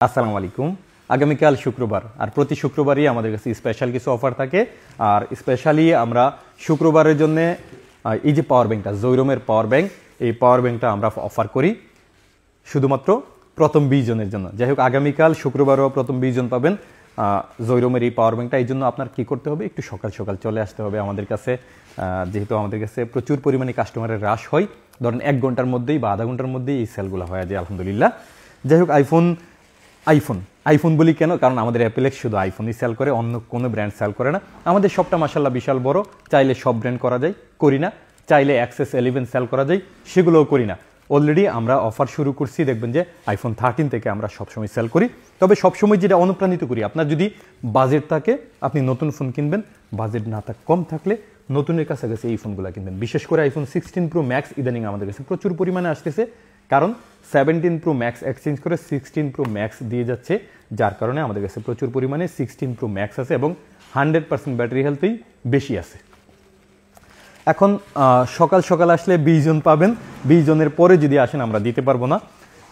আসসালামু আলাইকুম। আগামীকাল শুক্রবার, আর প্রতি শুক্রবারই আমাদের কাছে স্পেশাল কিছু অফার থাকে। আর স্পেশালি আমরা শুক্রবারের জন্য এই যে পাওয়ার ব্যাংকটা, জৈরমের পাওয়ার ব্যাংক, এই পাওয়ার ব্যাংকটা আমরা অফার করি শুধুমাত্র প্রথম 20 জনের জন্য। যাই হোক, আগামীকাল শুক্রবারও প্রথম 20 জন পাবেন জৈরমের এই পাওয়ার ব্যাংকটা। এই জন্য আপনার কী করতে হবে, একটু সকাল সকাল চলে আসতে হবে আমাদের কাছে। যেহেতু আমাদের কাছে প্রচুর পরিমাণে কাস্টমারের রাশ হয়, ধরেন 1 ঘন্টার মধ্যেই বা আধা ঘন্টার মধ্যেই এই সেলগুলো হয়ে যায় আলহামদুলিল্লাহ। যাই হোক, আইফোন বলি কেন, কারণ আমাদের অ্যাপেলেক্স শুধু আইফোনই সেল করে, অন্য কোনো ব্র্যান্ড সেল করে না। আমাদের শপটা মাশাআল্লাহ বিশাল বড়, চাইলে সব ব্র্যান্ড করা যায়, করি না। চাইলে অ্যাক্সেস 11 সেল করা যায়, সেগুলোও করি না। অলরেডি আমরা অফার শুরু করছি, দেখবেন যে আইফোন 13 থেকে আমরা সবসময় সেল করি। তবে সবসময় যেটা অনুপ্রাণিত করি, আপনার যদি বাজেট থাকে আপনি নতুন ফোন কিনবেন, বাজেট না কম থাকলে নতুনের কাছাকাছি এই ফোনগুলো কিনবেন। বিশেষ করে আইফোন 16 প্রো ম্যাক্স ইদানিং আমাদের কাছে প্রচুর পরিমাণে আসতেছে, কারণ 17 প্রো ম্যাক্স এক্সচেঞ্জ করে 16 প্রো ম্যাক্স দিয়ে যাচ্ছে, যার কারণে আমাদের কাছে প্রচুর পরিমাণে 16 প্রো ম্যাক্স আছে এবং 100% ব্যাটারি হেলথই বেশি আছে। এখন সকাল সকাল আসলে 20 জন পাবেন, 20 জনের পরে যদি আসেন আমরা দিতে পারবো না।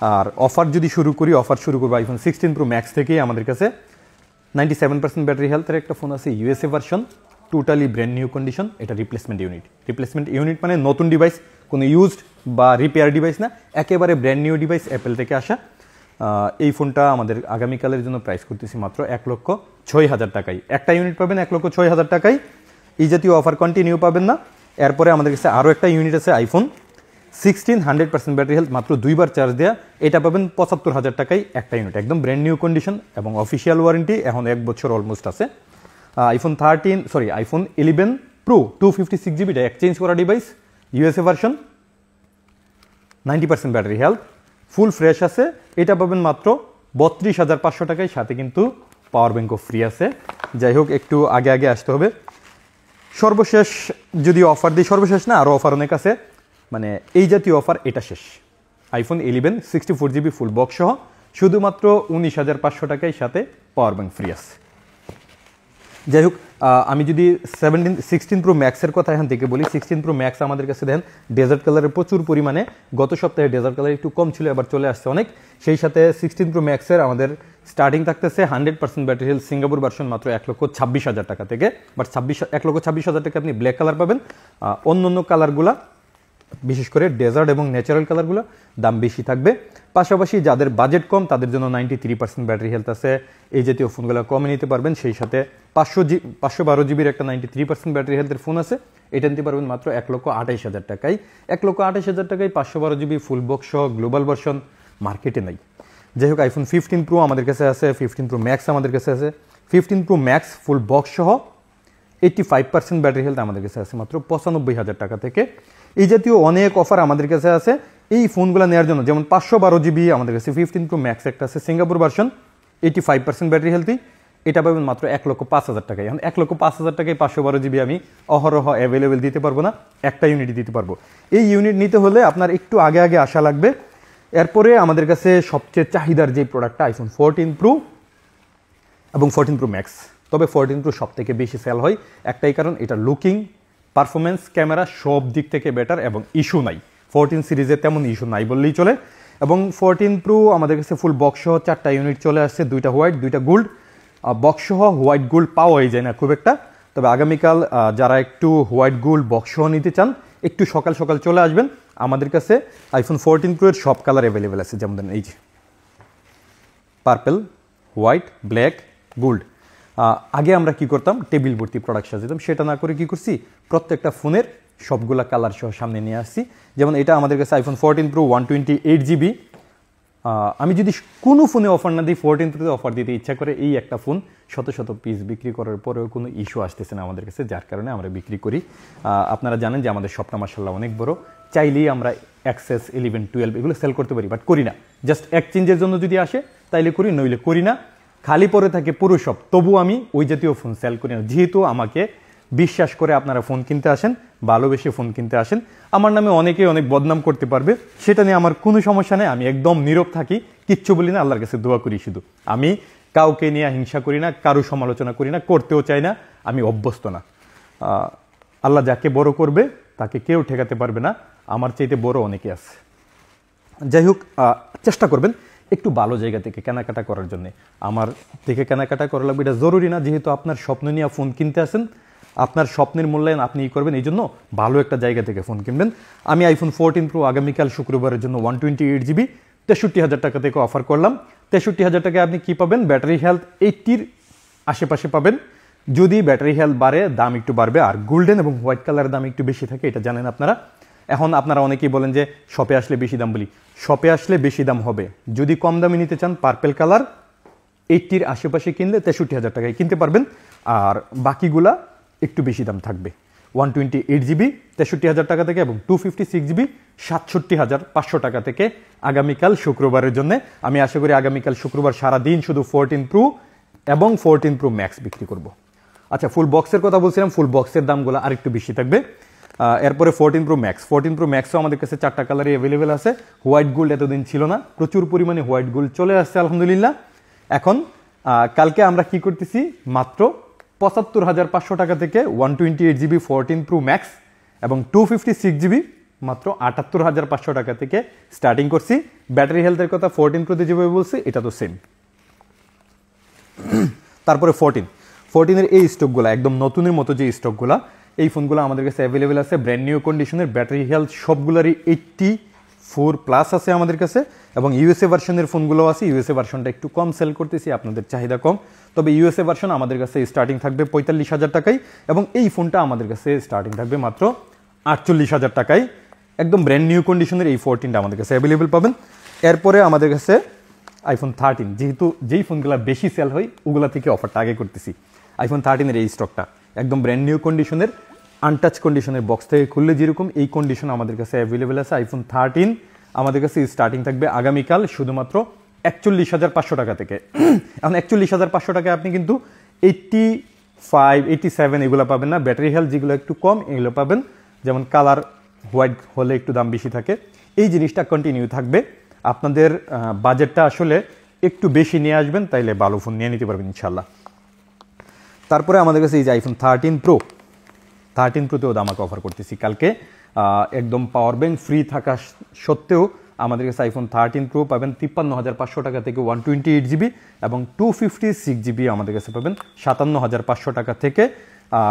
আর অফার যদি শুরু করবো আইফোন 16 প্রো ম্যাক্স থেকেই। আমাদের কাছে 97% ব্যাটারি হেলথের একটা ফোন আছে, USA version, totally brand new condition. এটা রিপ্লেসমেন্ট ইউনিট মানে নতুন ডিভাইস, কোনো ইউজড বা রিপেয়ার ডিভাইস না, একেবারে ব্র্যান্ড নিউ ডিভাইস, অ্যাপেল থেকে আসা। এই ফোনটা আমাদের আগামীকালের জন্য প্রাইস করতেছি মাত্র 1,06,000 টাকায়। একটা ইউনিট পাবেন 1,06,000 টাকায়। এই জাতীয় অফার কন্টিনিউ পাবেন না। এরপরে আমাদের কাছে আরও একটা ইউনিট আছে, আইফোন 16 100% ব্যাটারি হেলথ, মাত্র 2 বার চার্জ দেওয়া। এটা পাবেন 75,000 টাকায় একটা ইউনিট, একদম ব্র্যান্ড নিউ কন্ডিশন এবং অফিসিয়াল ওয়ারেন্টি এখন 1 বছর অলমোস্ট আছে। আইফোন 11 প্রো 256 জিবি, এটা এক্সচেঞ্জ করা device, USA version, 90% battery health, full fresh আছে। এটা পাবেন মাত্র 32,500 টাকায়, সাথে কিন্তু পাওয়ার ব্যাঙ্কও ফ্রি আছে। যাই হোক, একটু আগে আসতে হবে। সর্বশেষ যদি অফার দিই, সর্বশেষ না, আরও অফার অনেক আছে, মানে এই জাতীয় অফার এটা শেষ। আইফোন 11 64 জিবি ফুল বক্স সহ শুধুমাত্র 19,500 টাকায়, সাথে পাওয়ার ব্যাঙ্ক ফ্রি আছে। যাই হোক, আমি যদি 16 প্রো ম্যাক্সের কথা এখান থেকে বলি, 16 প্রো ম্যাক্স আমাদের কাছে দেন ডেজার্ট কালারের প্রচুর পরিমাণে। গত সপ্তাহে ডেজার্ট কালার একটু কম ছিল, এবার চলে আসছে অনেক। সেই সাথে 16 প্রো ম্যাক্সের আমাদের স্টার্টিং থাকতেছে 100% ব্যাটারি হেলথ সিঙ্গাপুর ভার্সন মাত্র 1,26,000 টাকা থেকে। বাট 1,26,000 টাকা আপনি ব্ল্যাক কালার পাবেন। অন্য কালারগুলা, বিশেষ করে ডেজার্ট এবং ন্যাচারাল কালারগুলো দাম বেশি থাকবে। পাশাপাশি যাদের বাজেট কম তাদের জন্য 93% ব্যাটারি হেলথ আছে, এই জাতীয় ফোনগুলো কমে নিতে পারবেন। সেই সাথে 512 জিবির একটা 93% ব্যাটারি হেলথের ফোন আছে, এটা নিতে পারবেন মাত্র 1,28,000 টাকায়। 1,28,000 টাকায় 512 জিবি ফুল বক্স সহ গ্লোবাল ভার্সন মার্কেটে নাই। যাই হোক, আইফোন 15 প্রো আমাদের কাছে আছে, 15 প্রো ম্যাক্স আমাদের কাছে আছে। 15 প্রো ম্যাক্স ফুল বক্স সহ 85% ব্যাটারি হেলথ আমাদের কাছে আছে মাত্র 95,000 টাকা থেকে। এই জাতীয় অনেক অফার আমাদের কাছে আছে এই ফোনগুলো নেওয়ার জন্য। যেমন 512 জিবি আমাদের কাছে 15 প্রো ম্যাক্স একটা আছে, সিঙ্গাপুর ভার্সন, 85% ব্যাটারি হেলথি, এটা পাবেন মাত্র 1,05,000 টাকায়। এখন 1,05,000 টাকায় 512 জিবি আমি অহরহ অ্যাভেলেবেল দিতে পারবো না, একটা ইউনিট দিতে পারবো। এই ইউনিট নিতে হলে আপনার একটু আগে আসা লাগবে। এরপরে আমাদের কাছে সবচেয়ে চাহিদার যে প্রোডাক্টটা আইফোন 14 প্রো এবং 14 প্রো ম্যাক্স। তবে 14 প্রো সব থেকে বেশি সেল হয়, একটাই কারণ, এটা লুকিং, পারফরমেন্স, ক্যামেরা সব দিক থেকে বেটার এবং ইস্যু নাই। 14 সিরিজে তেমন ইস্যু নাই বললেই চলে। এবং 14 প্রো আমাদের কাছে ফুল বক্স সহ 4টা ইউনিট চলে আসছে, 2টা হোয়াইট 2টা গোল্ড। বক্স সহ হোয়াইট গোল্ড পাওয়াই যায় না খুব একটা। তবে আগামীকাল যারা একটু হোয়াইট গোল্ড বক্স সহ নিতে চান, একটু সকাল সকাল চলে আসবেন। আমাদের কাছে আইফোন 14 প্রো এর সব কালার অ্যাভেলেবেল আছে, যেমন এই যে পার্পেল, হোয়াইট, ব্ল্যাক, গোল্ড। আগে আমরা কি করতাম, টেবিল ভর্তি প্রোডাক্ট সাজাতাম, সেটা না করে কি করছি, প্রত্যেকটা ফোনের সবগুলা কালার সহ সামনে নিয়ে আসছি। যেমন এটা আমাদের কাছে আইফোন 14 প্রো 128 জিবি। আমি যদি কোনো ফোনে অফার না দিই, 14 প্রোতে অফার দিতে ইচ্ছা করে। এই একটা ফোন শত পিস বিক্রি করার পরেও কোনো ইস্যু আসতেছে না আমাদের কাছে, যার কারণে আমরা বিক্রি করি। আপনারা জানেন যে আমাদের শপটা মাশাআল্লাহ অনেক বড়, চাইলেই আমরা অ্যাক্সেস 11 12 এগুলো সেল করতে পারি, বাট করি না। জাস্ট এক্সচেঞ্জের জন্য যদি আসে তাইলে করি, নইলে করি না। খালি পরে থাকে পুরো সব, তবু আমি ওই জাতীয় ফোন সেল করি না। যেহেতু আমাকে বিশ্বাস করে আপনারা ফোন কিনতে আসেন, ভালোবেসে ফোন কিনতে আসেন, আমার নামে অনেকে অনেক বদনাম করতে পারবে, সেটা নিয়ে আমার কোনো সমস্যা নেই। আমি একদম নীরব থাকি, কিচ্ছু বলি না, আল্লাহর কাছে দোয়া করি শুধু। আমি কাউকে নিয়ে হিংসা করি না, কারো সমালোচনা করি না, করতেও চাই না, আমি অভ্যস্ত না। আল্লাহ যাকে বড় করবে তাকে কেউ ঠেকাতে পারবে না, আমার চাইতে বড় অনেকে আছে। যাই হোক, চেষ্টা করবেন একটু ভালো জায়গা থেকে কেনাকাটা করার জন্য। আমার থেকে কেনাকাটা করা লাগবে এটা জরুরি না, যেহেতু আপনার স্বপ্ন নিয়ে ফোন কিনতে আসেন, আপনার স্বপ্নের মূল্যায়ন আপনিই করবেন, এই জন্য ভালো একটা জায়গা থেকে ফোন কিনবেন। আমি আইফোন 14 প্রো আগামীকাল শুক্রবারের জন্য 128GB 63,000 টাকা থেকে অফার করলাম। 63,000 টাকায় আপনি কি পাবেন? ব্যাটারি হেলথ 80-র আশেপাশে পাবেন। যদি ব্যাটারি হেলথ বাড়ে দাম একটু বাড়বে, আর গোল্ডেন এবং হোয়াইট কালারের দাম একটু বেশি থাকে, এটা জানেন আপনারা। এখন আপনারা অনেকেই বলেন যে শপে আসলে বেশি দাম, বলি শপে আসলে বেশি দাম হবে। যদি কম দামে নিতে চান পার্পেল কালার 80-র আশেপাশে কিনলে 63,000 টাকায় কিনতে পারবেন, আর বাকিগুলা একটু বেশি দাম থাকবে। 128GB 63,000 টাকা থেকে এবং 256GB 67,500 টাকা থেকে আগামীকাল শুক্রবারের জন্য। আমি আশা করি আগামীকাল শুক্রবার সারাদিন শুধু 14 প্রো এবং 14 প্রো ম্যাক্স বিক্রি করব। আচ্ছা, ফুল বক্সের কথা বলছিলাম, ফুল বক্সের দামগুলো আরেকটু বেশি থাকবে। এরপরে 14 প্রো ম্যাক্সও আমাদের কাছে 4টা কালারই অ্যাভেলেবেল আছে। হোয়াইট গোল্ড এতদিন ছিল না, প্রচুর পরিমাণে হোয়াইট গোল্ড চলে আসছে আলহামদুলিল্লাহ। এখন কালকে আমরা কি করতেছি, মাত্র 75,500 টাকা থেকে 128GB 14 প্রো ম্যাক্স এবং 256GB মাত্র 78,500 টাকা থেকে স্টার্টিং করছি। ব্যাটারি হেলথের কথা 14 প্রোতে যেভাবে বলছি এটা তো সেম। তারপরে 14-এর এই স্টকগুলো একদম নতুনের মতো যে স্টকগুলো, এই ফোনগুলো আমাদের কাছে অ্যাভেলেবেল আছে, ব্র্যান্ড নিউ কন্ডিশনের। ব্যাটারি হেলথ সবগুলোরই 84+ আছে আমাদের কাছে, এবং ইউএসএ ভার্সনের ফোনগুলো আছে। ইউএসএ ভার্সনটা একটু কম সেল করতেছি, আপনাদের চাহিদা কম, তবে ইউএসএ ভার্সন আমাদের কাছে স্টার্টিং থাকবে 45,000 টাকায়, এবং এই ফোনটা আমাদের কাছে স্টার্টিং থাকবে মাত্র 48,000 টাকায়। একদম ব্র্যান্ড নিউ কন্ডিশনের এই 14টা আমাদের কাছে অ্যাভেলেবেল পাবেন। এরপরে আমাদের কাছে আইফোন 13, যেহেতু যেই ফোনগুলো বেশি সেল হয় ওগুলা থেকে অফারটা আগে করতেছি। আইফোন 13-এর এই স্টকটা একদম ব্র্যান্ড নিউ কন্ডিশনের, আনটাচ কন্ডিশনের, বক্স থেকে খুললে যেরকম এই কন্ডিশন আমাদের কাছে অ্যাভেলেবেল আছে। আইফোন 13 আমাদের কাছে স্টার্টিং থাকবে আগামীকাল শুধুমাত্র 41,500 টাকা থেকে। এখন 41,500 টাকায় আপনি কিন্তু 85, 87 এগুলো পাবেন না। ব্যাটারি হেলথ যেগুলো একটু কম এগুলো পাবেন, যেমন কালার হোয়াইট হলে একটু দাম বেশি থাকে। এই জিনিসটা কন্টিনিউ থাকবে। আপনাদের বাজেটটা আসলে একটু বেশি নিয়ে আসবেন, তাইলে ভালো ফোন নিয়ে নিতে পারবেন ইনশাল্লাহ। তারপরে আমাদের কাছে এই যে আইফোন 13 প্রোতেও দামাকে অফার করতেছি কালকে। একদম পাওয়ার ব্যাংক ফ্রি থাকা সত্ত্বেও আমাদের কাছে আইফোন 13 প্রো পাবেন 53,500 টাকা থেকে 128GB, এবং 256GB আমাদের কাছে পাবেন 57,500 টাকা থেকে।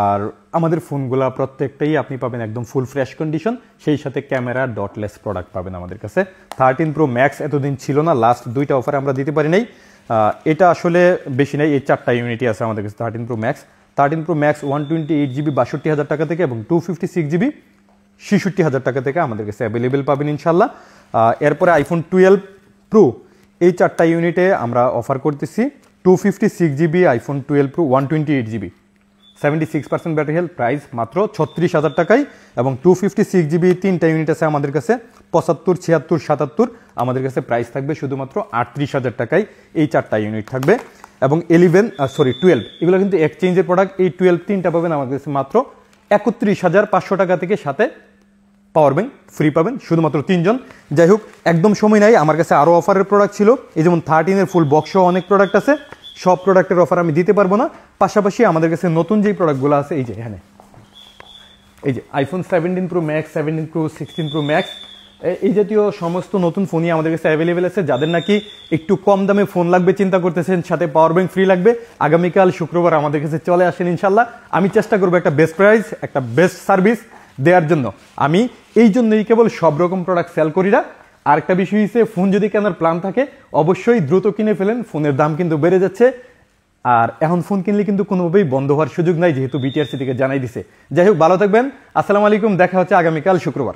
আর আমাদের ফোনগুলা প্রত্যেকটাই আপনি পাবেন একদম ফুল ফ্রেশ কন্ডিশন, সেই সাথে ক্যামেরা ডটলেস প্রোডাক্ট পাবেন আমাদের কাছে। 13 প্রো ম্যাক্স এতদিন ছিল না, লাস্ট 2টা অফারে আমরা দিতে পারি নাই। এটা আসলে বেশি নাই, এই 4টা ইউনিটই আছে আমাদের কাছে 13 pro max. 13 pro max 128GB 62,000 টাকা থেকে এবং 256GB 66,000 টাকা থেকে আমাদের কাছে অ্যাভেলেবেল পাবেন ইনশাল্লাহ। এরপরে আইফোন 12 প্রো, এই 4টা ইউনিটে আমরা অফার করতেছি 256GB iPhone 12 pro 128GB 76% battery health, price মাত্র 36,000 টাকায়, এবং 256GB 3টা ইউনিট আছে আমাদের কাছে 75, 76, 77, আমাদের কাছে প্রাইস থাকবে শুধুমাত্র 38,000 টাকায়। এই 4টা ইউনিট থাকবে। এবং 12 এগুলো কিন্তু এক্সচেঞ্জের প্রোডাক্ট। এই 12 3টা পাবেন আমাদের কাছে মাত্র 31,500 টাকা থেকে, সাথে পাওয়ার ব্যাংক ফ্রি পাবেন শুধুমাত্র 3 জন। যাই হোক, একদম সময় নাই, আমার কাছে আরও অফারের প্রোডাক্ট ছিল। এই যেমন 13-এর ফুল বক্সও অনেক প্রোডাক্ট আছে, সব প্রোডাক্টের অফার আমি দিতে পারবো না। পাশাপাশি আমাদের কাছে নতুন যেই প্রোডাক্টগুলো আছে, এই যে এখানে এই যে iPhone 17 pro max, 17 pro, 16 pro max, এই জাতীয় সমস্ত নতুন ফোনই আমাদের কাছে অ্যাভেলেবেল আছে। যাদের নাকি একটু কম দামে ফোন লাগবে চিন্তা করতেছেন, সাথে পাওয়ার ব্যাংক ফ্রি লাগবে, আগামীকাল শুক্রবার আমাদের কাছে চলে আসেন ইনশাল্লাহ। আমি চেষ্টা করবো একটা বেস্ট প্রাইস, একটা বেস্ট সার্ভিস দেওয়ার জন্য। আমি এই জন্যই কেবল সব রকম প্রোডাক্ট সেল করি না। আরেকটা বিষয় হচ্ছে, ফোন যদি কেনার প্ল্যান থাকে অবশ্যই দ্রুত কিনে ফেলেন, ফোনের দাম কিন্তু বেড়ে যাচ্ছে। আর এখন ফোন কিনলে কিন্তু কোনোভাবেই বন্ধ হওয়ার সুযোগ নাই, যেহেতু বিটিআরসি থেকে জানাই দিছে। যাই হোক, ভালো থাকবেন, আসসালামু আলাইকুম, দেখা হচ্ছে আগামীকাল শুক্রবার।